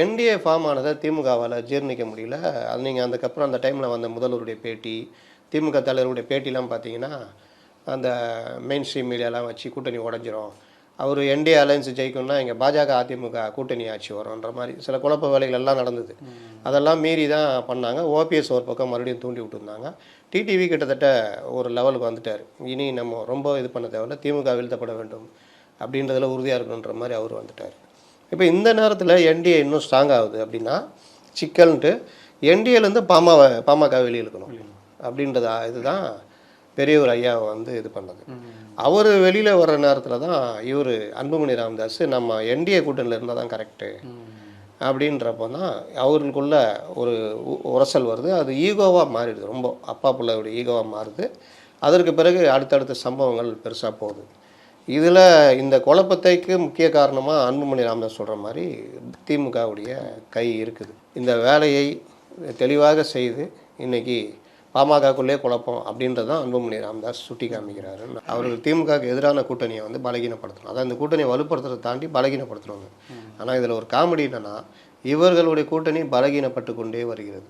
NDA form ஆனதை திமுகவால் ஜீர்ணிக்க முடியல. அது நீங்கள் அதுக்கப்புறம் அந்த டைமில் வந்த முதல்வருடைய பேட்டி, திமுக தலைவருடைய பேட்டிலாம் பார்த்தீங்கன்னா, அந்த மெயின் ஸ்ட்ரீம் மீடியாலாம் வச்சு கூட்டணி உடஞ்சிரும், அவர் என்டிஏ அலையன்ஸ் ஜெயிக்கணும்னா இங்கே பாஜக அதிமுக கூட்டணி ஆட்சி வரும்ன்ற மாதிரி சில குழப்ப வேலைகள் எல்லாம் நடந்தது. அதெல்லாம் மீறி தான் பண்ணாங்க. ஓபிஎஸ் ஒரு பக்கம் மறுபடியும் தூண்டி விட்டுருந்தாங்க. டிடிவி கிட்டத்தட்ட ஒரு லெவலுக்கு வந்துட்டார். இனி நம்ம ரொம்ப இது பண்ண தேவையில்ல, திமுக வீழ்த்தப்பட வேண்டும் அப்படின்றதுல உறுதியாக இருக்கணுன்ற மாதிரி அவர் வந்துட்டார். இப்போ இந்த நேரத்தில் என்டிஏ இன்னும் ஸ்ட்ராங் ஆகுது அப்படின்னா சிக்கல்ன்ட்டு என்டிஏலேருந்து பாமக வெளியே இழுக்கணும் அப்படின்றதா இதுதான் பெரியவர் ஐயாவை வந்து இது பண்ணது. அவர் வெளியில் வர்ற நேரத்தில் தான் இவர் அன்புமணி ராமதாஸ் நம்ம என்டிஏ கூட்டணியில் இருந்தால் தான் கரெக்டு அப்படின்றப்போ தான் அவர்களுக்குள்ள ஒரு உரசல் வருது. அது ஈகோவாக மாறிடுது, ரொம்ப அப்பா பிள்ளையோட ஈகோவாக மாறுது. அதற்கு பிறகு அடுத்தடுத்த சம்பவங்கள் பெருசாக போகுது. இதில் இந்த குழப்பத்தைக்கு முக்கிய காரணமாக அன்புமணி ராமதாஸ் சொல்கிற மாதிரி திமுகவுடைய கை இருக்குது. இந்த வேலையை தெளிவாக செய்து இன்றைக்கி பாமகக்குள்ளே குழப்பம் அப்படின்றது தான் அன்புமணி ராமதாஸ் சுட்டி காமிக்கிறாரு. அவர்கள் திமுகவுக்கு எதிரான கூட்டணியை வந்து பலகீனப்படுத்தணும், அதான் இந்த கூட்டணியை வலுப்படுத்துறதை தாண்டி பலகீனப்படுத்துவாங்க. ஆனால் இதில் ஒரு காமெடி என்னென்னா, இவர்களுடைய கூட்டணி பலகீனப்பட்டு கொண்டே வருகிறது.